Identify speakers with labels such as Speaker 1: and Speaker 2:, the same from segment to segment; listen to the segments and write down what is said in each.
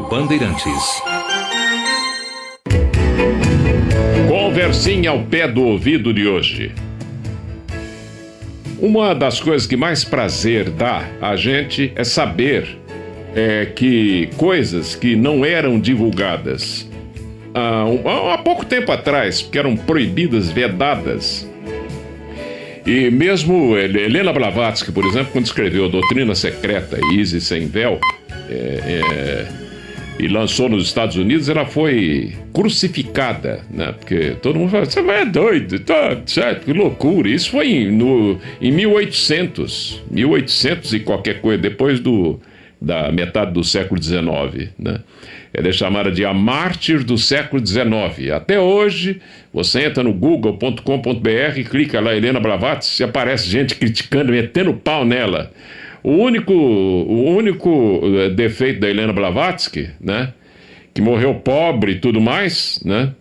Speaker 1: Bandeirantes.
Speaker 2: Conversinha ao pé do ouvido de hoje. Uma das coisas que mais prazer dá a gente é saber que coisas que não eram divulgadas há pouco tempo atrás, que eram proibidas, vedadas. E mesmo Helena Blavatsky, por exemplo, quando escreveu a Doutrina Secreta, Isis Sem Véu, e lançou nos Estados Unidos, ela foi crucificada, né? Porque todo mundo fala, você é doido, tá certo, que loucura. Isso foi em 1800 e qualquer coisa, depois da metade do século XIX, né? Ela é chamada de a mártir do século XIX. Até hoje, você entra no google.com.br, clica lá, Helena Blavatsky, aparece gente criticando, metendo pau nela. O único defeito da Helena Blavatsky, né, que morreu pobre e tudo mais, né,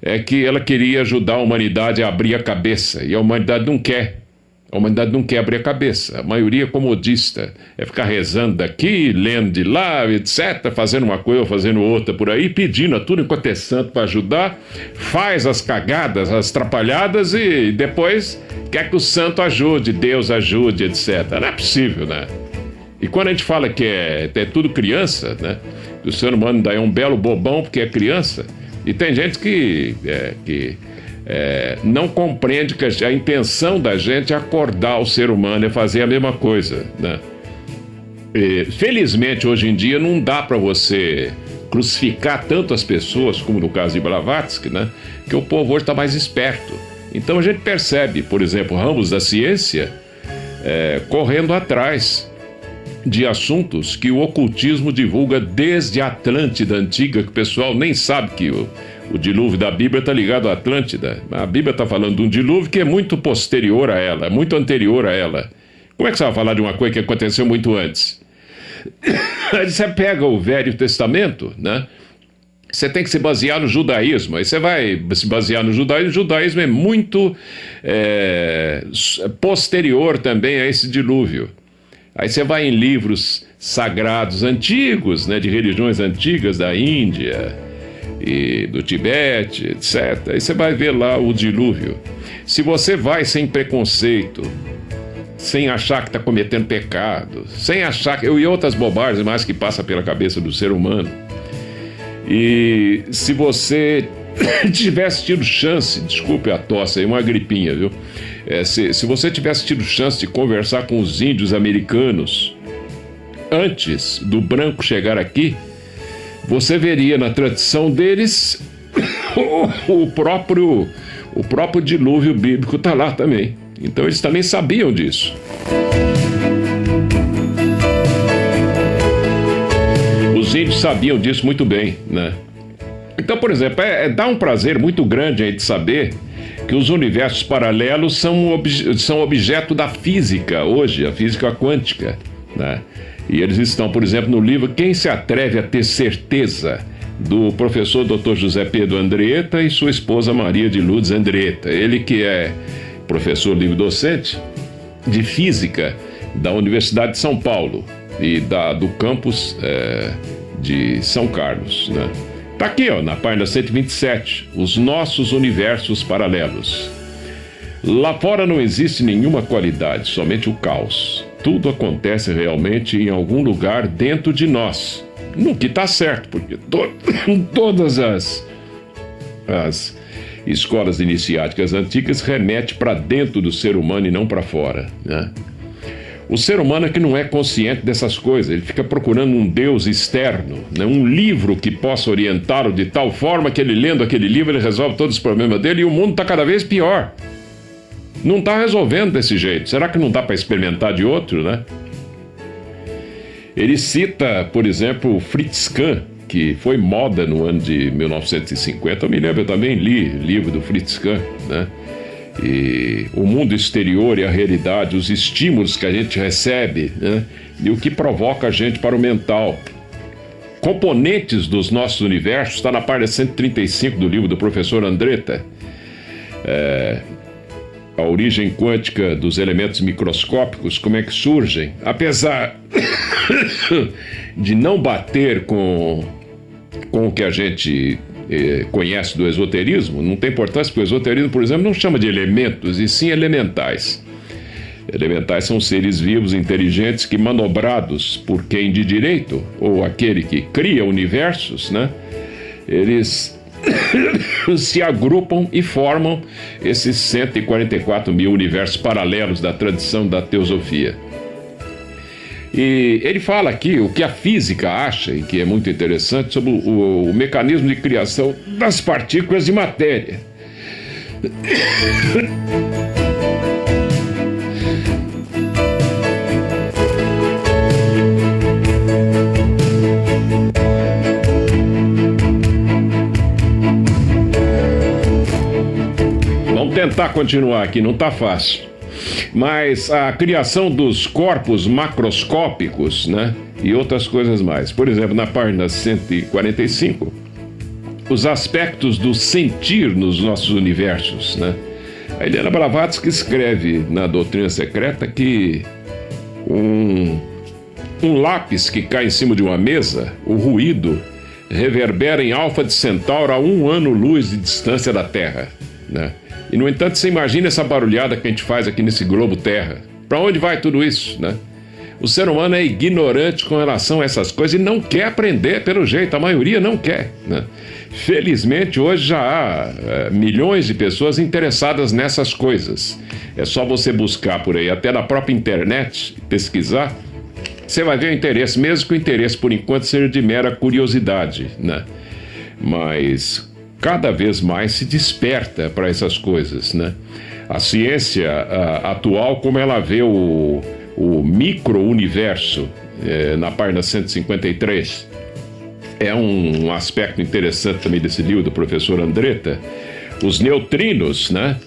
Speaker 2: é que ela queria ajudar a humanidade a abrir a cabeça, e a humanidade não quer. A humanidade não quer abrir a cabeça. A maioria é comodista. É ficar rezando daqui, lendo de lá, etc., fazendo uma coisa ou fazendo outra por aí, pedindo a tudo enquanto é santo para ajudar, faz as cagadas, as atrapalhadas e depois quer que o santo ajude, Deus ajude, etc. Não é possível, né? E quando a gente fala que é tudo criança, né? Que o ser humano daí é um belo bobão porque é criança, e tem gente que não compreende que a intenção da gente é acordar o ser humano, é fazer a mesma coisa, né? Felizmente, hoje em dia, não dá para você crucificar tanto as pessoas, como no caso de Blavatsky, né? Que o povo hoje está mais esperto. Então a gente percebe, por exemplo, ramos da ciência correndo atrás de assuntos que o ocultismo divulga desde a Atlântida antiga, que o pessoal nem sabe que o dilúvio da Bíblia está ligado à Atlântida. A Bíblia está falando de um dilúvio que é muito posterior a ela, muito anterior a ela. Como é que você vai falar de uma coisa que aconteceu muito antes? Aí você pega o Velho Testamento, né? Você tem que se basear no judaísmo. Aí você vai se basear no judaísmo. O judaísmo é muito posterior também a esse dilúvio. Aí você vai em livros sagrados antigos, né, de religiões antigas da Índia e do Tibete, etc. Aí você vai ver lá o dilúvio. Se você vai sem preconceito, sem achar que está cometendo pecado, sem achar que... e outras bobagens mais que passam pela cabeça do ser humano. E se você tivesse tido chance, desculpe a tosse aí, uma gripinha, viu? Se você tivesse tido chance de conversar com os índios americanos antes do branco chegar aqui, você veria na tradição deles o próprio dilúvio bíblico está lá também. Então eles também sabiam disso. Os índios sabiam disso muito bem, né? Então, por exemplo, dá um prazer muito grande a gente saber que os universos paralelos são objeto da física hoje, a física quântica, né? E eles estão, por exemplo, no livro Quem se Atreve a Ter Certeza, do professor Dr. José Pedro Andretta e sua esposa Maria de Lourdes Andretta. Ele que é professor livre-docente de física da Universidade de São Paulo e do campus de São Carlos, né? Tá aqui, ó, na página 127, os nossos universos paralelos. Lá fora não existe nenhuma qualidade, somente o caos. Tudo acontece realmente em algum lugar dentro de nós. No que tá certo, porque todas as escolas iniciáticas antigas remetem para dentro do ser humano e não para fora, né? O ser humano é que não é consciente dessas coisas, ele fica procurando um Deus externo, né? Um livro que possa orientá-lo de tal forma que ele lendo aquele livro ele resolve todos os problemas dele e o mundo está cada vez pior. Não está resolvendo desse jeito. Será que não dá para experimentar de outro, né? Ele cita, por exemplo, Fritz Kahn, que foi moda no ano de 1950. Eu me lembro, eu também li livro do Fritz Kahn, né? E o mundo exterior e a realidade, os estímulos que a gente recebe, né? E o que provoca a gente para o mental. Componentes dos nossos universos, está na página 135 do livro do professor Andretta. A origem quântica dos elementos microscópicos, como é que surgem. Apesar de não bater com com o que a gente conhece do esoterismo, não tem importância, porque o esoterismo, por exemplo, não chama de elementos, e sim elementais. Elementais são seres vivos, inteligentes, que manobrados por quem de direito, ou aquele que cria universos, né? Eles se agrupam e formam esses 144 mil universos paralelos da tradição da teosofia. E ele fala aqui o que a física acha, e que é muito interessante, sobre o mecanismo de criação das partículas de matéria. Vamos tentar continuar aqui, não está fácil. Mas a criação dos corpos macroscópicos, né, e outras coisas mais. Por exemplo, na página 145, os aspectos do sentir nos nossos universos, né? A Helena Blavatsky escreve na Doutrina Secreta que um lápis que cai em cima de uma mesa, o ruído reverbera em Alfa de Centauro a 1 ano-luz de distância da Terra, né? E, no entanto, você imagina essa barulhada que a gente faz aqui nesse globo Terra. Para onde vai tudo isso, né? O ser humano é ignorante com relação a essas coisas e não quer aprender, pelo jeito. A maioria não quer, né? Felizmente, hoje já há milhões de pessoas interessadas nessas coisas. É só você buscar por aí, até na própria internet, pesquisar. Você vai ver o interesse, mesmo que o interesse, por enquanto, seja de mera curiosidade, né? Mas cada vez mais se desperta para essas coisas, né? A ciência atual, como ela vê o micro-universo, na página 153, é um aspecto interessante também desse livro do professor Andretta. Os neutrinos, né?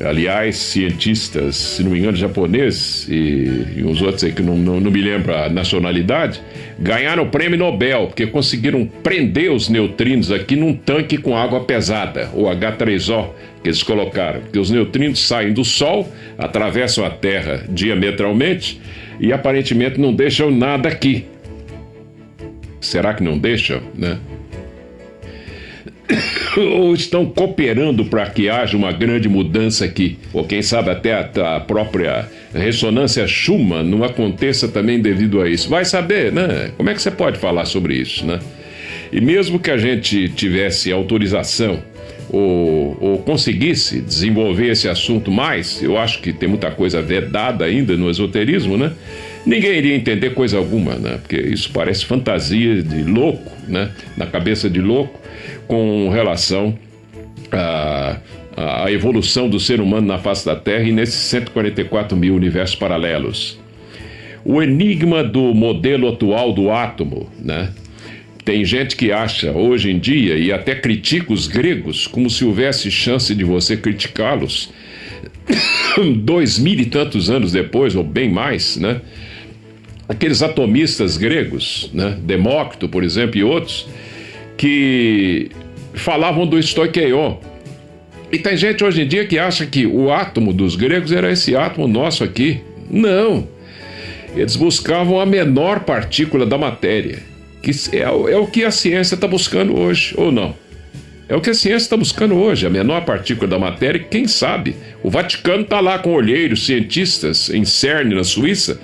Speaker 2: Aliás, cientistas, se não me engano, japoneses e uns outros aí que não me lembro a nacionalidade, ganharam o prêmio Nobel, porque conseguiram prender os neutrinos aqui num tanque com água pesada, o H3O, que eles colocaram. Porque os neutrinos saem do Sol, atravessam a Terra diametralmente e aparentemente não deixam nada aqui. Será que não deixam, né? Ou estão cooperando para que haja uma grande mudança aqui, ou quem sabe até a própria ressonância Schumann não aconteça também devido a isso. Vai saber, né? Como é que você pode falar sobre isso, né? E mesmo que a gente tivesse autorização ou conseguisse desenvolver esse assunto mais, eu acho que tem muita coisa vedada ainda no esoterismo, né? Ninguém iria entender coisa alguma, né? Porque isso parece fantasia de louco, né? Na cabeça de louco, com relação à evolução do ser humano na face da Terra e nesses 144 mil universos paralelos. O enigma do modelo atual do átomo, né? Tem gente que acha hoje em dia, e até critica os gregos, como se houvesse chance de você criticá-los 2000 e tantos anos depois, ou bem mais, né? Aqueles atomistas gregos, né? Demócrito, por exemplo, e outros, que falavam do stoicheion. E tem gente hoje em dia que acha que o átomo dos gregos era esse átomo nosso aqui. Não. Eles buscavam a menor partícula da matéria, que é o que a ciência está buscando hoje, ou não? É o que a ciência está buscando hoje, a menor partícula da matéria. Quem sabe? O Vaticano está lá com olheiros, cientistas, em CERN, na Suíça,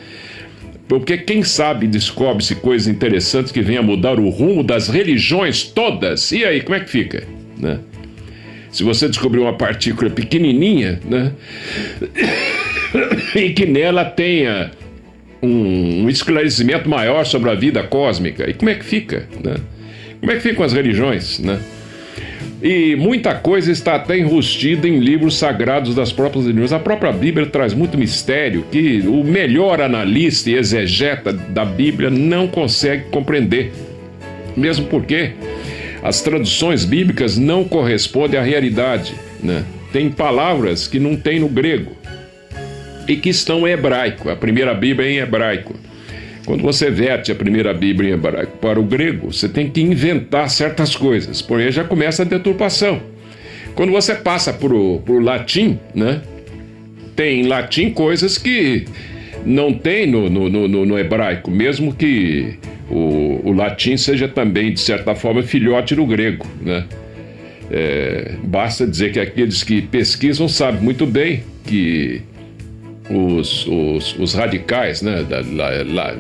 Speaker 2: porque quem sabe descobre-se coisas interessantes que venham a mudar o rumo das religiões todas. E aí, como é que fica, né? Se você descobrir uma partícula pequenininha, né? E que nela tenha um esclarecimento maior sobre a vida cósmica, e como é que fica, né? Como é que ficam as religiões, né? E muita coisa está até enrustida em livros sagrados das próprias religiões. A própria Bíblia traz muito mistério que o melhor analista e exegeta da Bíblia não consegue compreender. Mesmo porque as traduções bíblicas não correspondem à realidade, né? Tem palavras que não tem no grego e que estão em hebraico. A primeira Bíblia é em hebraico. Quando você verte a primeira Bíblia em hebraico para o grego, você tem que inventar certas coisas, porém já começa a deturpação. Quando você passa para o latim, né, tem em latim coisas que não tem no hebraico, mesmo que o latim seja também, de certa forma, filhote do grego, né? Basta dizer que aqueles que pesquisam sabem muito bem que os radicais, né,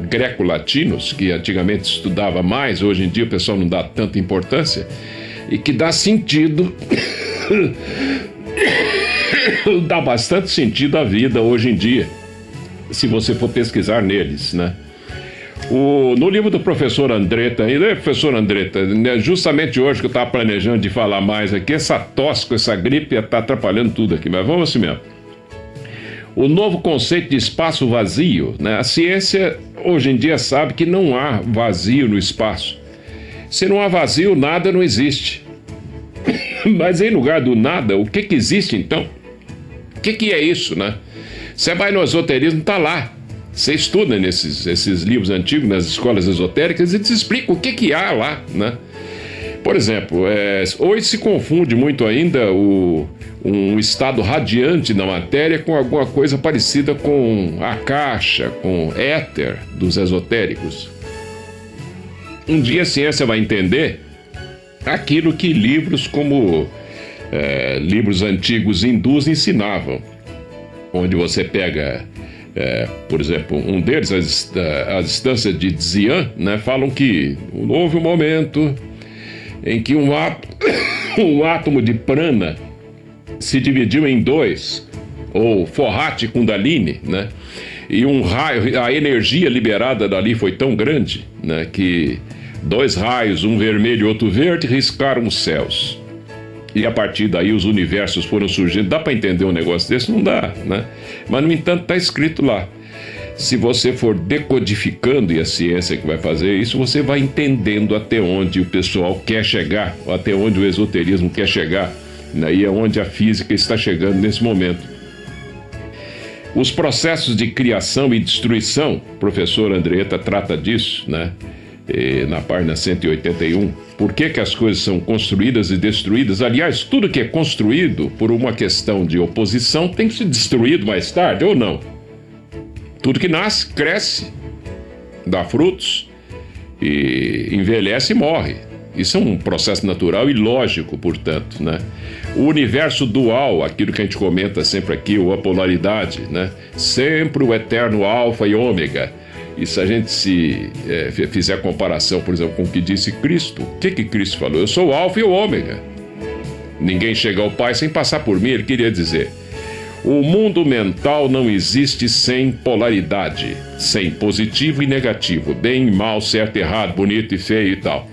Speaker 2: greco-latinos, que antigamente estudava mais, hoje em dia o pessoal não dá tanta importância, e que dá sentido, dá bastante sentido à vida hoje em dia, se você for pesquisar neles, né? No livro do professor Andretta, professor Andretta, né, justamente hoje que eu estava planejando de falar mais aqui, essa tosse com essa gripe está atrapalhando tudo aqui, mas vamos assim mesmo. O novo conceito de espaço vazio, né? A ciência hoje em dia sabe que não há vazio no espaço. Se não há vazio, nada não existe. Mas em lugar do nada, o que existe então? O que é isso, né? Você vai no esoterismo, está lá. Você estuda nesses livros antigos, nas escolas esotéricas, e te explica o que há lá, né? Por exemplo, hoje se confunde muito ainda um estado radiante da matéria com alguma coisa parecida com a caixa, com éter dos esotéricos. Um dia a ciência vai entender aquilo que livros como livros antigos hindus ensinavam, onde você pega... por exemplo, um deles, as instâncias de Dzyan, né, falam que houve um momento em que um átomo de prana se dividiu em dois, ou Forhat Kundalini, né, e um raio, a energia liberada dali foi tão grande, né, que dois raios, um vermelho e outro verde, riscaram os céus. E a partir daí os universos foram surgindo. Dá para entender um negócio desse? Não dá, né? Mas, no entanto, está escrito lá. Se você for decodificando, e a ciência que vai fazer isso, você vai entendendo até onde o pessoal quer chegar, até onde o esoterismo quer chegar. Aí é onde a física está chegando nesse momento. Os processos de criação e destruição, o professor Andretta trata disso, né? Na página 181, por que as coisas são construídas e destruídas? Aliás, tudo que é construído por uma questão de oposição tem que ser destruído mais tarde, ou não? Tudo que nasce, cresce, dá frutos, e envelhece e morre. Isso é um processo natural e lógico, portanto, né? O universo dual, aquilo que a gente comenta sempre aqui, ou a polaridade, né? Sempre o eterno alfa e ômega. E se a gente fizer a comparação, por exemplo, com o que disse Cristo, o que Cristo falou? Eu sou o alfa e o ômega. Ninguém chega ao Pai sem passar por mim, ele queria dizer. O mundo mental não existe sem polaridade, sem positivo e negativo, bem e mal, certo e errado, bonito e feio e tal.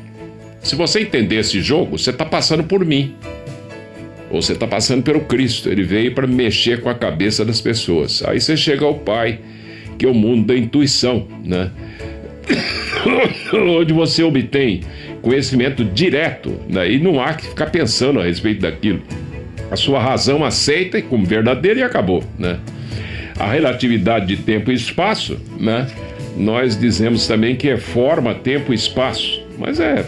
Speaker 2: Se você entender esse jogo, você está passando por mim. Ou você está passando pelo Cristo, ele veio para mexer com a cabeça das pessoas. Aí você chega ao Pai, que é o mundo da intuição, né? Onde você obtém conhecimento direto, né? E não há que ficar pensando a respeito daquilo. A sua razão aceita como verdadeiro e acabou, né? A relatividade de tempo e espaço, né? Nós dizemos também que é forma, tempo e espaço. Mas é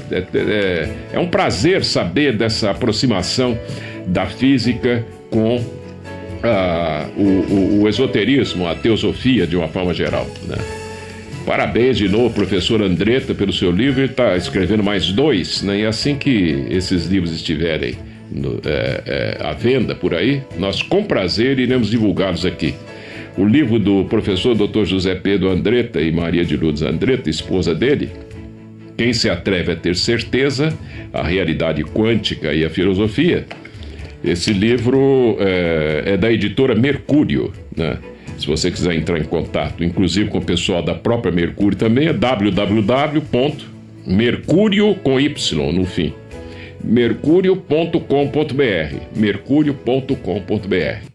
Speaker 2: um prazer saber dessa aproximação da física com o esoterismo, a teosofia de uma forma geral, né? Parabéns de novo, professor Andretta, pelo seu livro. Ele está escrevendo mais 2, né? E assim que esses livros estiverem à venda por aí, nós com prazer iremos divulgá-los aqui. O livro do professor Dr. José Pedro Andretta e Maria de Lourdes Andretta, esposa dele, Quem se atreve a ter certeza, a realidade quântica e a filosofia. Esse livro é da editora Mercúrio, né? Se você quiser entrar em contato, inclusive com o pessoal da própria Mercúrio também, é www.mercurio com Y no fim, mercurio.com.br, mercurio.com.br.